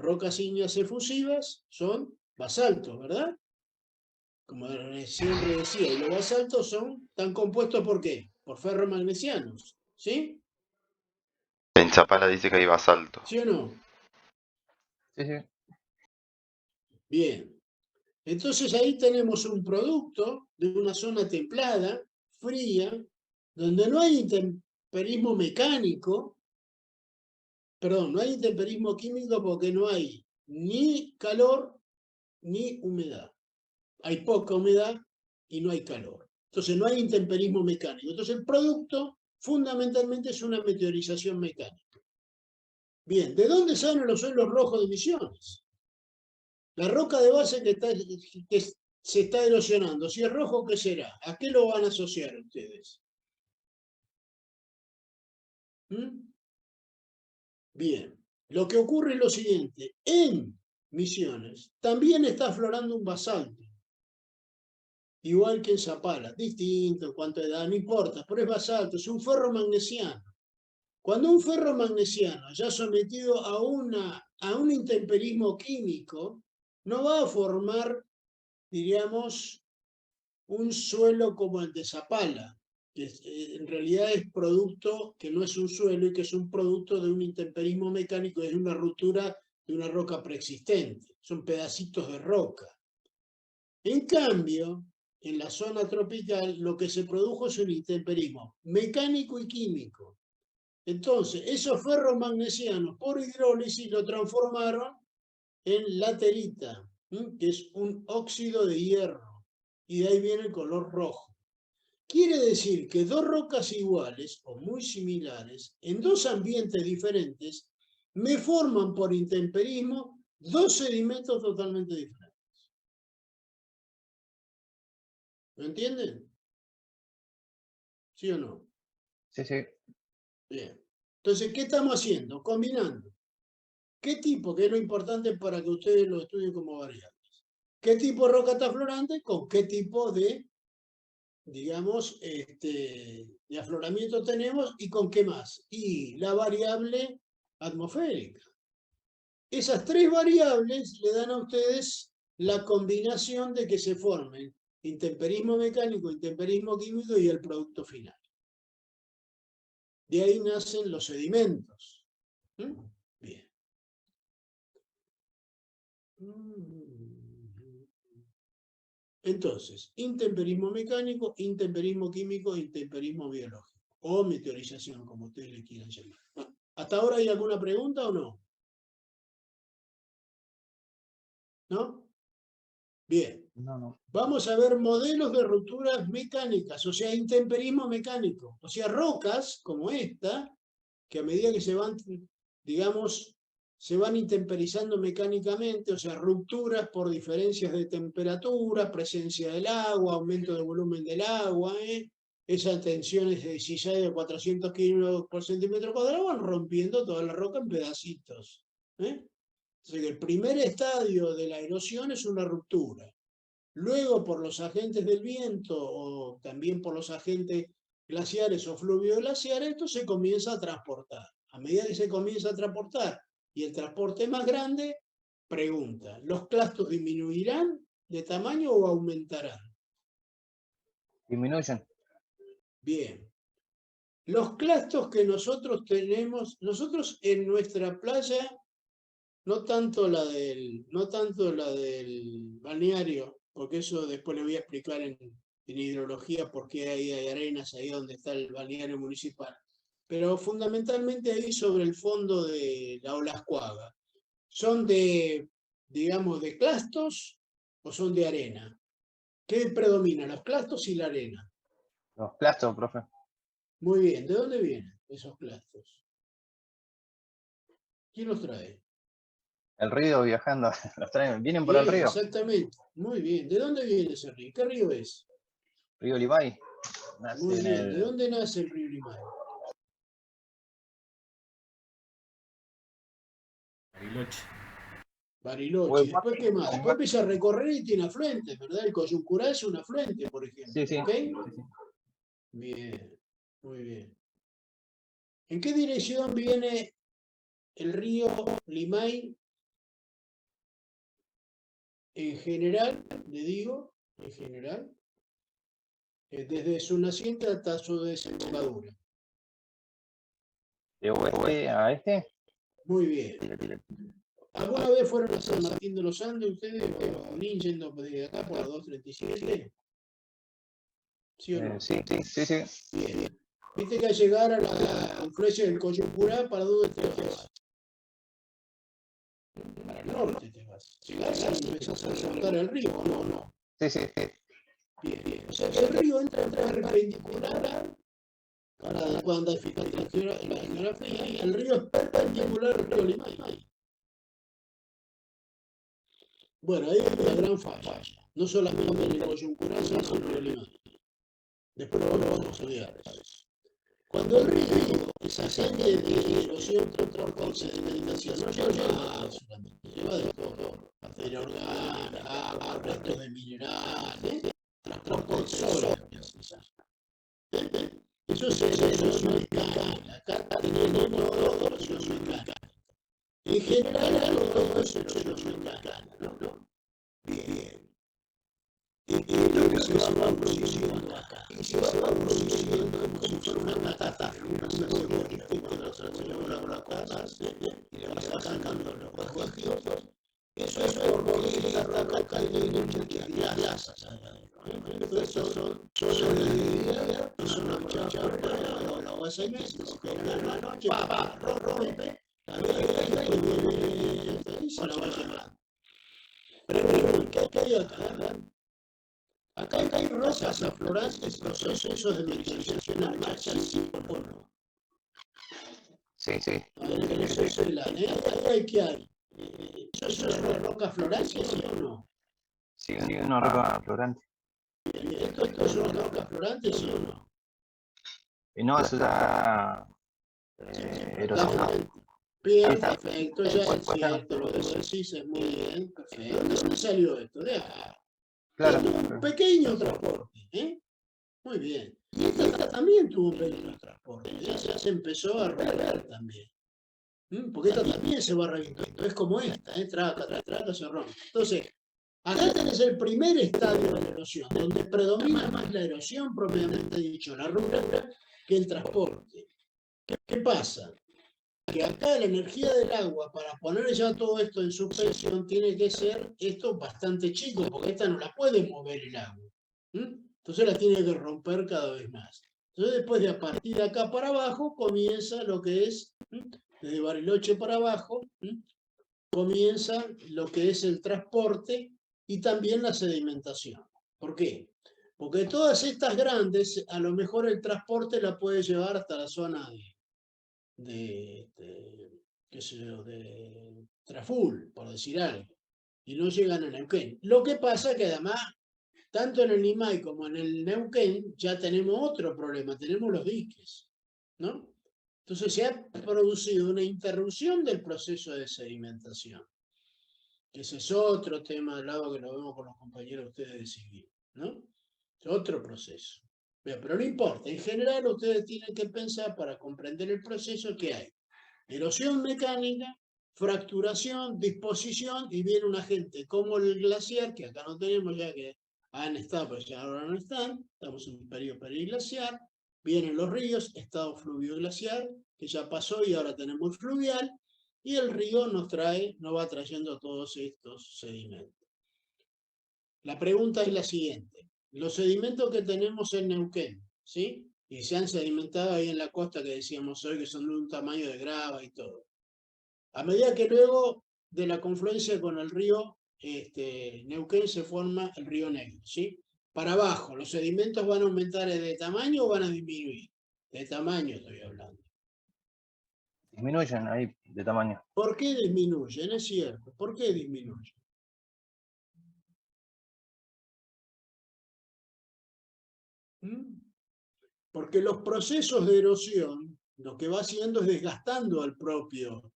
rocas ígneas efusivas son basaltos, ¿verdad? Como siempre decía, y los basaltos están compuestos ¿por qué? Por ferromagnesianos, ¿sí? En Chapala dice que hay basalto. ¿Sí o no? Sí, sí. Bien. Entonces ahí tenemos un producto de una zona templada, fría, donde no hay intemperismo mecánico, perdón, no hay intemperismo químico porque no hay ni calor ni humedad. Hay poca humedad y no hay calor. Entonces no hay intemperismo mecánico. Entonces el producto fundamentalmente es una meteorización mecánica. Bien, ¿de dónde salen los suelos rojos de Misiones? La roca de base que se está erosionando, si es rojo, ¿qué será? ¿A qué lo van a asociar ustedes? ¿Mm? Bien, lo que ocurre es lo siguiente, en Misiones también está aflorando un basalto, igual que en Zapala, distinto en cuanto a edad, no importa, pero es basalto, es un ferromagnesiano. Cuando un ferromagnesiano ya sometido a un intemperismo químico, no va a formar, diríamos, un suelo como el de Zapala, que en realidad es producto, que no es un suelo y que es un producto de un intemperismo mecánico, es una ruptura de una roca preexistente, son pedacitos de roca. En cambio, en la zona tropical lo que se produjo es un intemperismo mecánico y químico. Entonces, esos ferromagnesianos por hidrólisis lo transformaron en laterita, que es un óxido de hierro, y de ahí viene el color rojo. Quiere decir que dos rocas iguales o muy similares, en dos ambientes diferentes, me forman por intemperismo dos sedimentos totalmente diferentes. ¿Lo entienden? ¿Sí o no? Sí, sí. Bien. Entonces, ¿qué estamos haciendo? Combinando. ¿Qué tipo? Que es lo importante para que ustedes lo estudien como variables. ¿Qué tipo de roca está aflorante? ¿Con qué tipo de, digamos, de afloramiento tenemos y con qué más? Y la variable atmosférica. Esas tres variables le dan a ustedes la combinación de que se formen intemperismo mecánico, intemperismo químico y el producto final. De ahí nacen los sedimentos. Bien. Entonces, intemperismo mecánico, intemperismo químico, intemperismo biológico. O meteorización, como ustedes le quieran llamar. ¿Hasta ahora hay alguna pregunta o no? ¿No? Bien. No. Vamos a ver modelos de rupturas mecánicas, o sea, intemperismo mecánico. O sea, rocas como esta, que a medida que se van, digamos, se van intemperizando mecánicamente, o sea, rupturas por diferencias de temperatura, presencia del agua, aumento del volumen del agua, esas tensiones de 16 o 400 kilos por centímetro cuadrado van rompiendo toda la roca en pedacitos. Entonces, el primer estadio de la erosión es una ruptura. Luego, por los agentes del viento o también por los agentes glaciares o fluvioglaciares, esto se comienza a transportar. A medida que se comienza a transportar y el transporte es más grande, pregunta, ¿los clastos disminuirán de tamaño o aumentarán? Disminuyen. Bien. Los clastos que nosotros tenemos, nosotros en nuestra playa, no tanto la del balneario, porque eso después le voy a explicar en hidrología por qué hay arenas ahí donde está el balneario municipal. Pero fundamentalmente ahí sobre el fondo de la Olascuaga. ¿Son de, digamos, de clastos o son de arena? ¿Qué predomina, los clastos y la arena? Los clastos, profe. Muy bien, ¿de dónde vienen esos clastos? ¿Quién los trae? El río viajando. Los traen. Vienen por Bien, el río. exactamente. Muy bien. ¿De dónde viene ese río? ¿Qué río es? Río Limay. Nace Muy en bien. ¿De el. dónde nace el río Limay? Bariloche. Bariloche. ¿Después qué más? Después empieza a recorrer y tiene afluentes, ¿verdad? El Coyuncurá es un afluente, por ejemplo. Sí, sí. ¿Ok? Sí, sí. Bien. Muy bien. ¿En qué dirección viene el río Limay en general, le digo, en general, desde su naciente hasta su desembocadura. ¿De oeste a este? Muy bien. ¿Alguna vez fueron a San Martín de los Andes ustedes, Junín, yendo desde acá por la 237? ¿Sí o no? Sí. Bien. Viste que al llegar a la confluencia del Coyuncurá, ¿para dónde te vas? Para el norte te vas. Llegás y empezás a remontar el río, ¿no? No. Sí. Bien. O sea que el río entra en perpendicular, cuando hay la geografía, y el río es perpendicular al río Limay. Bueno, ahí hay una gran falla. No solamente en el Coyuncurá, sino en el río Limay. Después lo vamos a estudiar. Cuando el río, esa serie de erosión con sedimentación, no lleva solamente, lleva de todo, materia orgánica, agua, restos de minerales, transporte de sólidos. Eso es erosión mecánica. Acá tenemos todo erosión mecánica. En general, todo es erosión mecánica, ¿no? Bien. Y lo que se va produciendo acá, y se va produciendo como si fuera una catástrofe, una cebolla, una cosas, y le vas sacando los vestigios. Eso es por lo que la roca tiene muchas grasas. Eso son de no son muchas por la base de meses, pero en la noche, rompe, la vida y se la va llevando. Pero, ¿qué hay acá? Acá hay rocas aflorantes, procesos de mineralización en marcha, ¿sí o no? Sí. Eso es el ahí ¿qué hay? ¿Eso es una roca aflorante, sí o no? Sí, una roca aflorante. ¿Esto es una roca aflorante, sí o no? Y no, eso está erosionado. Bien, perfecto, ya es cierto, lo que decís es muy bien, perfecto. ¿De dónde salió esto? De acá. Claro. Un pequeño transporte, ¿eh? Muy bien. Y esta también tuvo un pequeño transporte, ya se empezó a regar también. Porque esta también se va reventando, es como esta, traca, se rompe. Entonces, acá tenés el primer estadio de la erosión, donde predomina más la erosión propiamente dicho, la ruta, que el transporte. ¿Qué pasa? Que acá la energía del agua, para poner ya todo esto en suspensión, tiene que ser esto bastante chico, porque esta no la puede mover el agua. Entonces la tiene que romper cada vez más. Entonces después de a partir de acá para abajo comienza lo que es, desde Bariloche para abajo, comienza lo que es el transporte y también la sedimentación. ¿Por qué? Porque todas estas grandes, a lo mejor el transporte la puede llevar hasta la zona qué sé yo, de Traful, por decir algo, y no llegan a Neuquén. Lo que pasa es que además, tanto en el Limay como en el Neuquén, ya tenemos otro problema, tenemos los diques, ¿no? Entonces se ha producido una interrupción del proceso de sedimentación, que ese es otro tema del lado que lo vemos con los compañeros de ustedes de civil, ¿no? Es otro proceso. Pero no importa, en general ustedes tienen que pensar para comprender el proceso que hay erosión mecánica, fracturación, disposición, y viene un agente como el glaciar, que acá no tenemos ya que han estado, pero ya ahora no están, estamos en un periodo periglaciar, vienen los ríos, estado fluvio-glaciar, que ya pasó y ahora tenemos fluvial, y el río nos va trayendo todos estos sedimentos. La pregunta es la siguiente, los sedimentos que tenemos en Neuquén, ¿sí? Y se han sedimentado ahí en la costa que decíamos hoy, que son de un tamaño de grava y todo. A medida que luego de la confluencia con el río Neuquén se forma el río Negro, ¿sí? Para abajo, ¿los sedimentos van a aumentar de tamaño o van a disminuir? De tamaño estoy hablando. Disminuyen ahí de tamaño. ¿Por qué disminuyen? Es cierto. ¿Por qué disminuyen? Porque los procesos de erosión lo que va haciendo es desgastando al propio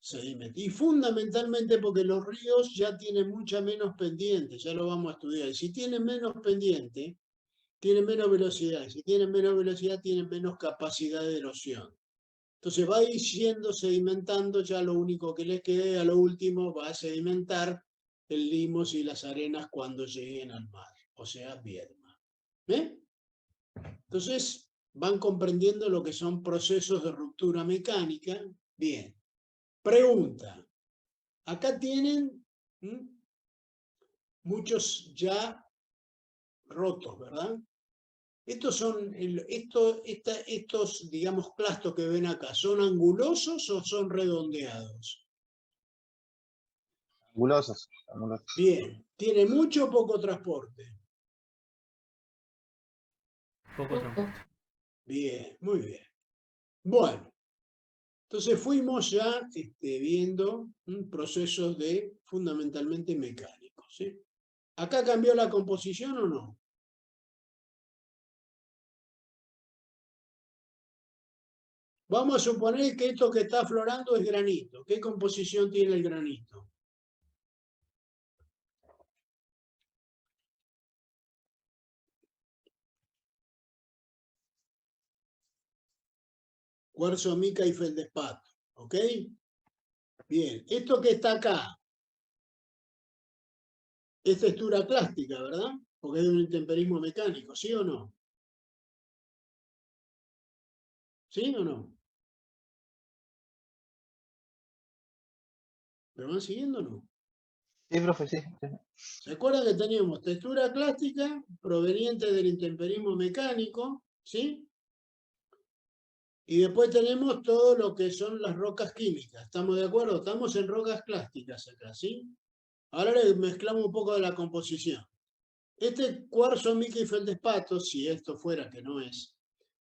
sedimento. Y fundamentalmente porque los ríos ya tienen mucha menos pendiente, ya lo vamos a estudiar. Y si tienen menos pendiente, tienen menos velocidad. Y si tienen menos velocidad, tienen menos capacidad de erosión. Entonces va a ir siendo sedimentando, ya lo único que les quede a lo último va a sedimentar el limos y las arenas cuando lleguen al mar, o sea, Viedma. Entonces, van comprendiendo lo que son procesos de ruptura mecánica. Bien. Pregunta. Acá tienen muchos ya rotos, ¿verdad? Estos son, estos, digamos, clastos que ven acá, ¿son angulosos o son redondeados? Angulosos. Bien. ¿Tiene mucho o poco transporte? Poco transporte. Bien, muy bien. Bueno, entonces fuimos ya viendo procesos de fundamentalmente mecánicos, ¿sí? ¿Acá cambió la composición o no? Vamos a suponer que esto que está aflorando es granito. ¿Qué composición tiene el granito? Cuarzo, mica y feldespato. ¿Ok? Bien. Esto que está acá es textura clástica, ¿verdad? Porque es de un intemperismo mecánico, ¿sí o no? ¿Sí o no? ¿Me van siguiendo o no? Sí, profe, sí. ¿Se acuerdan que teníamos textura clástica proveniente del intemperismo mecánico? ¿Sí? Y después tenemos todo lo que son las rocas químicas. ¿Estamos de acuerdo? Estamos en rocas clásticas acá, ¿sí? Ahora le mezclamos un poco de la composición. Este cuarzo, mica y feldespato, si esto fuera, que no es,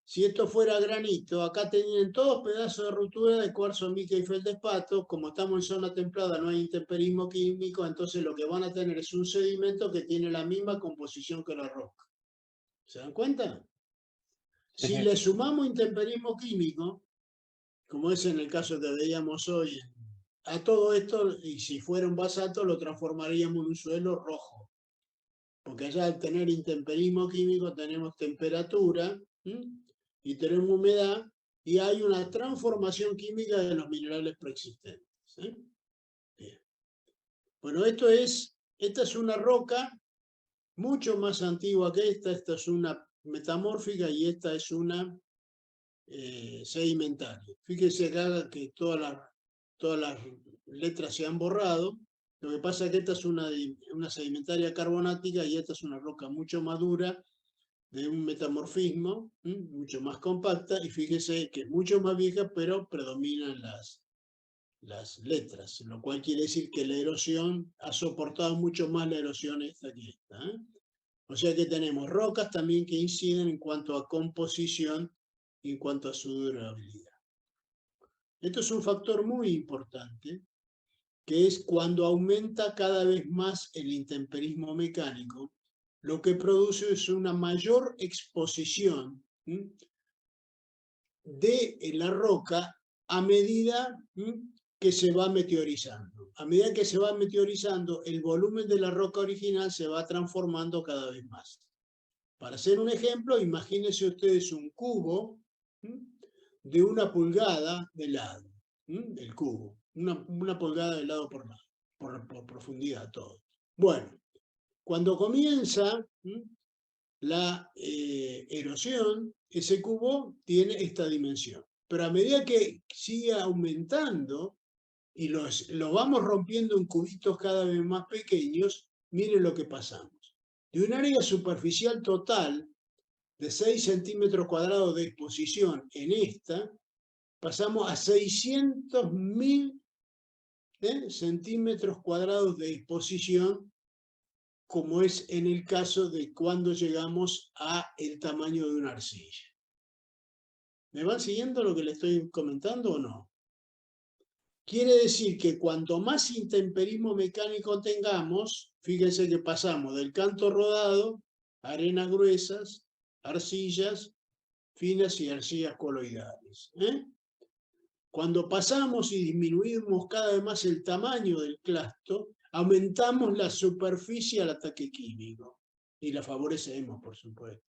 si esto fuera granito, acá tenían todos pedazos de ruptura de cuarzo, mica y feldespato. Como estamos en zona templada, no hay intemperismo químico, entonces lo que van a tener es un sedimento que tiene la misma composición que la roca. ¿Se dan cuenta? Sí, Si sí. le sumamos intemperismo químico, como es en el caso que veíamos hoy, a todo esto, y si fuera un basalto, lo transformaríamos en un suelo rojo. Porque allá al tener intemperismo químico tenemos temperatura y tenemos humedad y hay una transformación química de los minerales preexistentes. Bien. Bueno, esta es una roca mucho más antigua que esta es una metamórfica y esta es una sedimentaria. Fíjese acá que todas las letras se han borrado. Lo que pasa es que esta es una sedimentaria carbonática y esta es una roca mucho más dura, de un metamorfismo, mucho más compacta, y fíjese que es mucho más vieja, pero predominan las letras, lo cual quiere decir que la erosión ha soportado mucho más la erosión esta que esta. O sea que tenemos rocas también que inciden en cuanto a composición y en cuanto a su durabilidad. Esto es un factor muy importante, que es cuando aumenta cada vez más el intemperismo mecánico, lo que produce es una mayor exposición de la roca a medida que se va meteorizando. A medida que se va meteorizando, el volumen de la roca original se va transformando cada vez más. Para hacer un ejemplo, imagínense ustedes un cubo de 1 pulgada de lado, el cubo, una pulgada de lado por lado, por profundidad todo. Bueno, cuando comienza la erosión, ese cubo tiene esta dimensión. Pero a medida que sigue aumentando y lo vamos rompiendo en cubitos cada vez más pequeños, miren lo que pasamos. De un área superficial total de 6 centímetros cuadrados de exposición en esta, pasamos a 600.000 centímetros cuadrados de exposición, como es en el caso de cuando llegamos a el tamaño de una arcilla. ¿Me van siguiendo lo que le estoy comentando o no? Quiere decir que cuanto más intemperismo mecánico tengamos, fíjense que pasamos del canto rodado, arenas gruesas, arcillas finas y arcillas coloidales. Cuando pasamos y disminuimos cada vez más el tamaño del clasto, aumentamos la superficie al ataque químico y la favorecemos, por supuesto.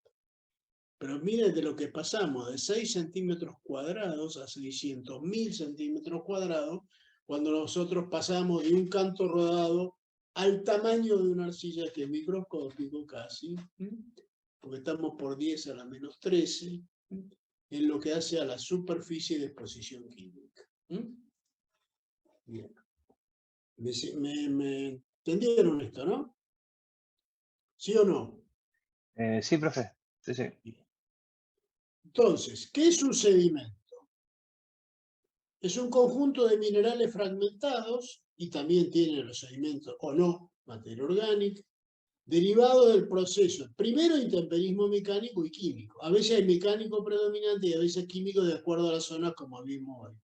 Pero miren de lo que pasamos, de 6 centímetros cuadrados a 600.000 centímetros cuadrados, cuando nosotros pasamos de un canto rodado al tamaño de una arcilla que es microscópico casi, porque estamos por 10 a la menos 13, en lo que hace a la superficie de exposición química. Bien. ¿Me entendieron esto, no? ¿Sí o no? Sí, profe. Sí, sí. Entonces, ¿qué es un sedimento? Es un conjunto de minerales fragmentados, y también tiene los sedimentos, o no, materia orgánica, derivado del proceso, primero intemperismo mecánico y químico. A veces hay mecánico predominante y a veces químico de acuerdo a la zona, como vimos hoy,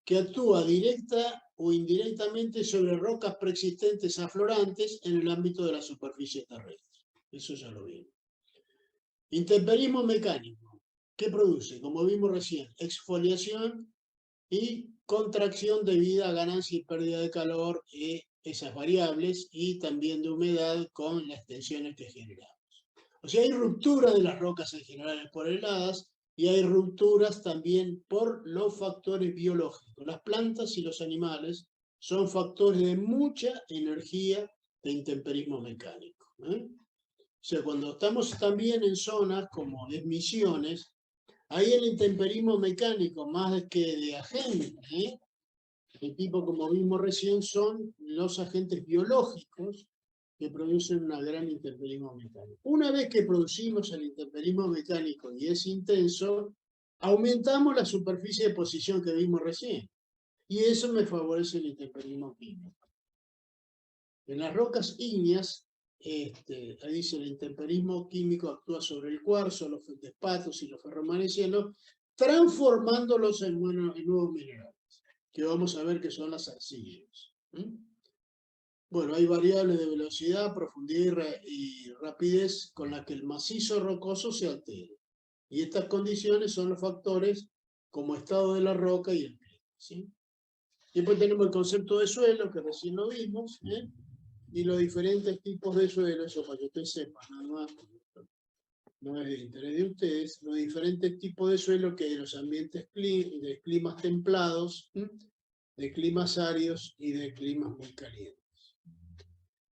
que actúa directa o indirectamente sobre rocas preexistentes aflorantes en el ámbito de la superficie terrestre. Eso ya lo vimos. Intemperismo mecánico, ¿qué produce? Como vimos recién, exfoliación y contracción debido a ganancia y pérdida de calor, esas variables, y también de humedad con las tensiones que generamos. O sea, hay ruptura de las rocas en general por heladas y hay rupturas también por los factores biológicos. Las plantas y los animales son factores de mucha energía de intemperismo mecánico. O sea, cuando estamos también en zonas como Misiones, ahí el intemperismo mecánico, más que de agente, el tipo, como vimos recién, son los agentes biológicos que producen una gran intemperismo mecánico. Una vez que producimos el intemperismo mecánico y es intenso, aumentamos la superficie de posición que vimos recién. Y eso me favorece el intemperismo químico. En las rocas ígneas, ahí dice, el intemperismo químico actúa sobre el cuarzo, los feldespatos y los ferromanesianos, transformándolos en nuevos minerales, que vamos a ver que son las arcillas. Bueno, hay variables de velocidad, profundidad y rapidez con las que el macizo rocoso se altera. Y estas condiciones son los factores como estado de la roca y el clima. ¿Sí? Después tenemos el concepto de suelo, que recién lo vimos, y los diferentes tipos de suelo, eso para que ustedes sepan, nada más, no es de interés de ustedes, los diferentes tipos de suelo que hay en los ambientes de climas templados, de climas áridos y de climas muy calientes.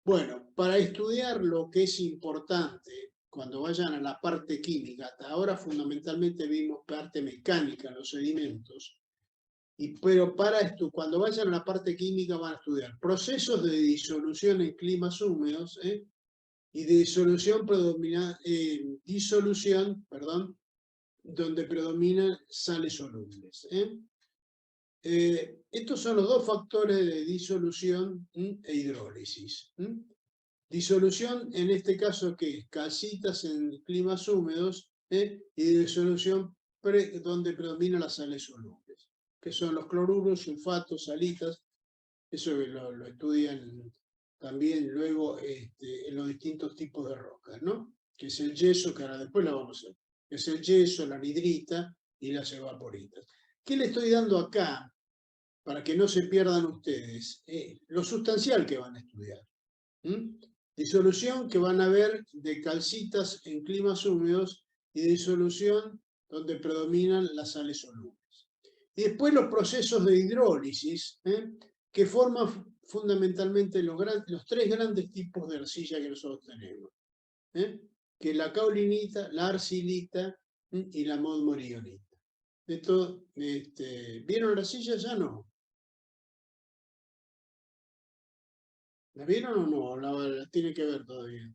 Bueno, para estudiar lo que es importante, cuando vayan a la parte química, hasta ahora fundamentalmente vimos parte mecánica, los sedimentos, pero para esto, cuando vayan a la parte química van a estudiar procesos de disolución en climas húmedos, y de disolución, donde predominan sales solubles. Estos son los dos factores de disolución e hidrólisis. Disolución, en este caso, ¿qué es? Calcitas en climas húmedos, y disolución donde predominan las sales solubles, que son los cloruros, sulfatos, salitas. Eso lo estudian también luego en los distintos tipos de rocas, ¿no? Que es el yeso, que ahora después lo vamos a ver. Es el yeso, la anhidrita y las evaporitas. ¿Qué le estoy dando acá para que no se pierdan ustedes? Lo sustancial que van a estudiar. Disolución que van a ver de calcitas en climas húmedos y disolución donde predominan las sales solubles. Y después los procesos de hidrólisis, que forman fundamentalmente los tres grandes tipos de arcilla que nosotros tenemos, que es la caulinita, la arcilita y la modmorionita. Esto, ¿vieron la arcilla? Ya no. ¿La vieron o no? La tiene que ver todavía.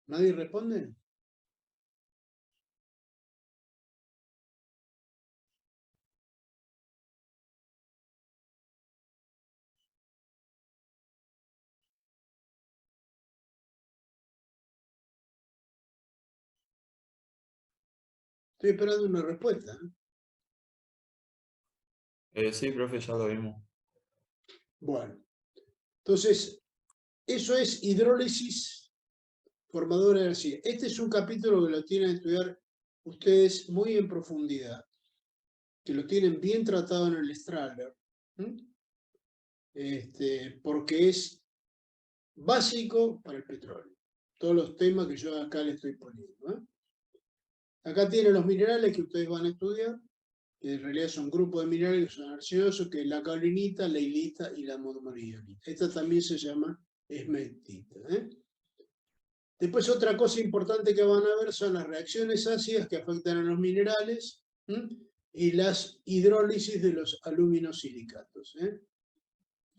¿Nadie responde? Estoy esperando una respuesta. Sí, profe, ya lo vimos. Bueno, entonces, eso es hidrólisis formadora de arcilla. Este es un capítulo que lo tienen que estudiar ustedes muy en profundidad, que lo tienen bien tratado en el Strahler, porque es básico para el petróleo. Todos los temas que yo acá le estoy poniendo. Acá tienen los minerales que ustedes van a estudiar, que en realidad son grupos de minerales que son arcillosos, que es la caulinita, la hilita y la monomorionita. Esta también se llama esmetita. Después otra cosa importante que van a ver son las reacciones ácidas que afectan a los minerales y las hidrólisis de los aluminosilicatos.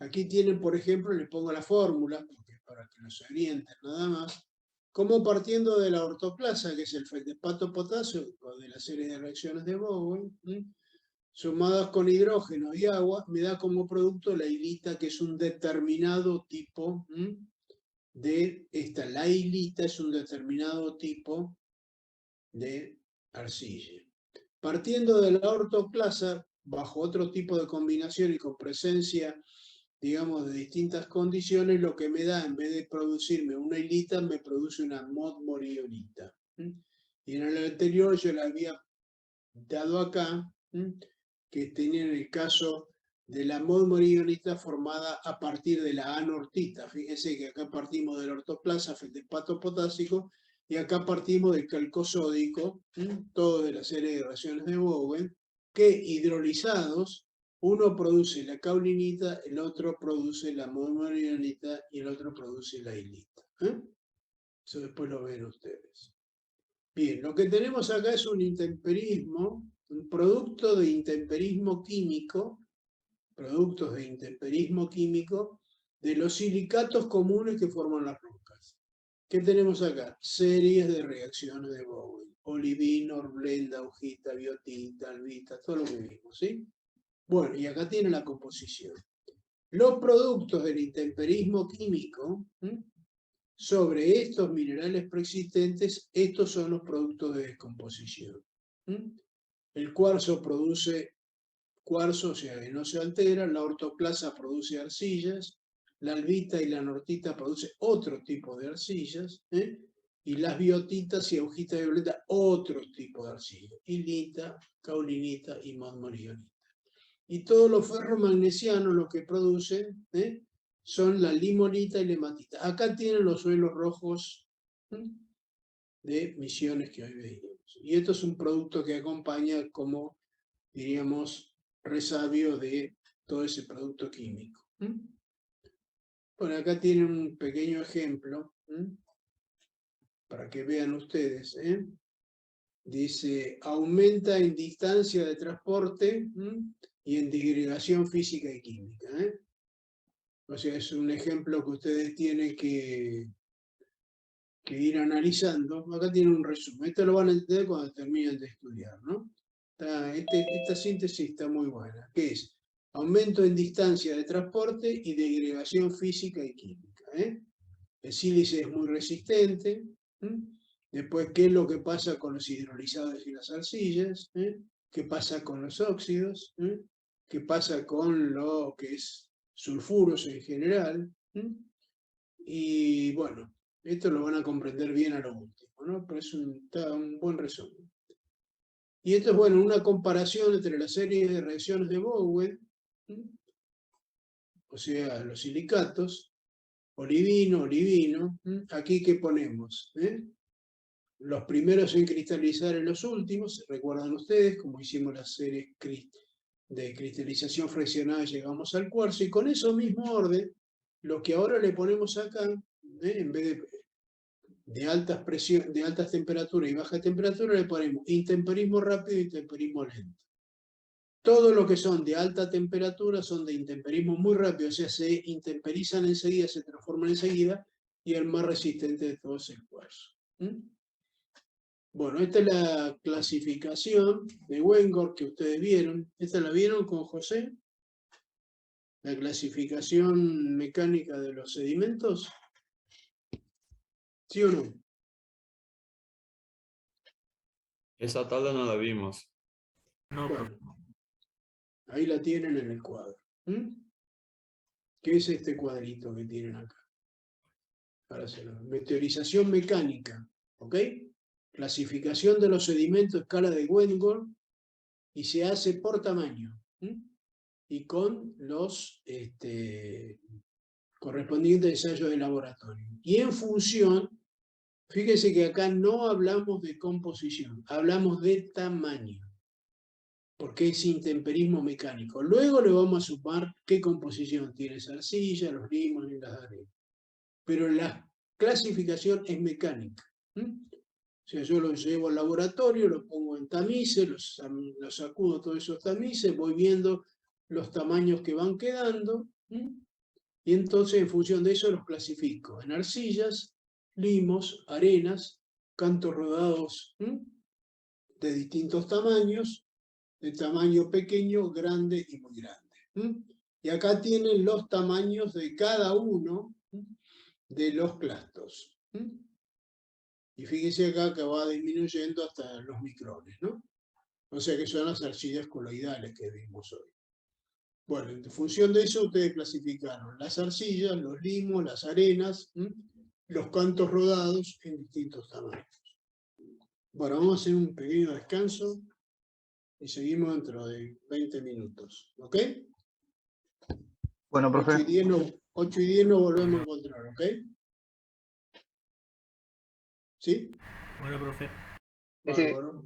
Aquí tienen, por ejemplo, les pongo la fórmula, porque para que los orienten nada más, como partiendo de la ortoclasa, que es el feldespato potasio, o de la serie de reacciones de Bowen, sumadas con hidrógeno y agua, me da como producto la hilita, que es un determinado tipo de esta. La hilita es un determinado tipo de arcilla. Partiendo de la ortoclasa, bajo otro tipo de combinación y con presencia, digamos, de distintas condiciones, lo que me da, en vez de producirme una hilita, me produce una modmorionita. Y en el anterior yo la había dado acá, que tenía en el caso de la modmorionita formada a partir de la anortita. Fíjense que acá partimos de la ortoclasa, feldespato potásico, y acá partimos del calcosódico, todo de la serie de reacciones de Bowen, que hidrolizados, uno produce la caulinita, el otro produce la modmorionita y el otro produce la hilita. Eso después lo ven ustedes. Bien, lo que tenemos acá es un intemperismo, un producto de intemperismo químico, productos de intemperismo químico de los silicatos comunes que forman las rocas. ¿Qué tenemos acá? Series de reacciones de Bowen. Olivino, orblenda, augita, biotita, albita, todo lo que vimos, ¿sí? Bueno, y acá tiene la composición. Los productos del intemperismo químico sobre estos minerales preexistentes, estos son los productos de descomposición. El cuarzo produce cuarzo, o sea, que no se altera, la ortoclasa produce arcillas, la albita y la anortita produce otro tipo de arcillas, y las biotitas y augita y violeta otro tipo de arcillas, hilita, caulinita y modmorionita. Y todos los ferromagnesianos lo que producen son la limonita y la hematita. Acá tienen los suelos rojos de Misiones que hoy veíamos. Y esto es un producto que acompaña como, diríamos, resabio de todo ese producto químico. Bueno, acá tienen un pequeño ejemplo para que vean ustedes. Dice, aumenta en distancia de transporte y en disgregación física y química. O sea, es un ejemplo que ustedes tienen que ir analizando. Acá tienen un resumen. Esto lo van a entender cuando terminen de estudiar, ¿no? Esta síntesis está muy buena. ¿Qué es? Aumento en distancia de transporte y disgregación física y química. El sílice es muy resistente. Después, ¿qué es lo que pasa con los hidrolizados y las arcillas? ¿Qué pasa con los óxidos? ¿Qué pasa con lo que es sulfuros en general? Y bueno, esto lo van a comprender bien a lo último, ¿no? Pero está un buen resumen. Y esto es, bueno, una comparación entre la serie de reacciones de Bowen, o sea, los silicatos, olivino, aquí ¿qué ponemos? Los primeros en cristalizar en los últimos, recuerdan ustedes, como hicimos la serie de cristalización fraccionada, llegamos al cuarzo, y con eso mismo orden, lo que ahora le ponemos acá, en vez de altas temperaturas y baja temperatura, le ponemos intemperismo rápido y intemperismo lento. Todo lo que son de alta temperatura son de intemperismo muy rápido, o sea, se intemperizan enseguida, se transforman enseguida, y el más resistente de todos es el cuarzo. Bueno, esta es la clasificación de Weingart que ustedes vieron. ¿Esta la vieron con José? La clasificación mecánica de los sedimentos. ¿Sí o no? Esa tabla no la vimos. No, Bueno, profe. ahí la tienen en el cuadro. ¿Qué es este cuadrito que tienen acá? Para hacerlo. Meteorización mecánica, ¿ok? Clasificación de los sedimentos, escala de Weingart, y se hace por tamaño. Y con los correspondientes ensayos de laboratorio. Y en función Fíjese que acá no hablamos de composición, hablamos de tamaño, porque es intemperismo mecánico. Luego le vamos a sumar qué composición tiene esa arcilla, los limos y las arenas. Pero la clasificación es mecánica. O sea, yo lo llevo al laboratorio, lo pongo en tamices, los sacudo todos esos tamices, voy viendo los tamaños que van quedando, y entonces en función de eso los clasifico en arcillas, limos, arenas, cantos rodados de distintos tamaños, de tamaño pequeño, grande y muy grande. Y acá tienen los tamaños de cada uno de los clastos. Y fíjese acá que va disminuyendo hasta los micrones, ¿no? O sea que son las arcillas coloidales que vimos hoy. Bueno, en función de eso ustedes clasificaron las arcillas, los limos, las arenas, los cantos rodados en distintos tamaños. Bueno, vamos a hacer un pequeño descanso y seguimos dentro de 20 minutos, ¿ok? Bueno, 8 y profe. 10 nos volvemos a encontrar, ¿ok? ¿Sí? Bueno, profe. Sí, sí. Bárbaro.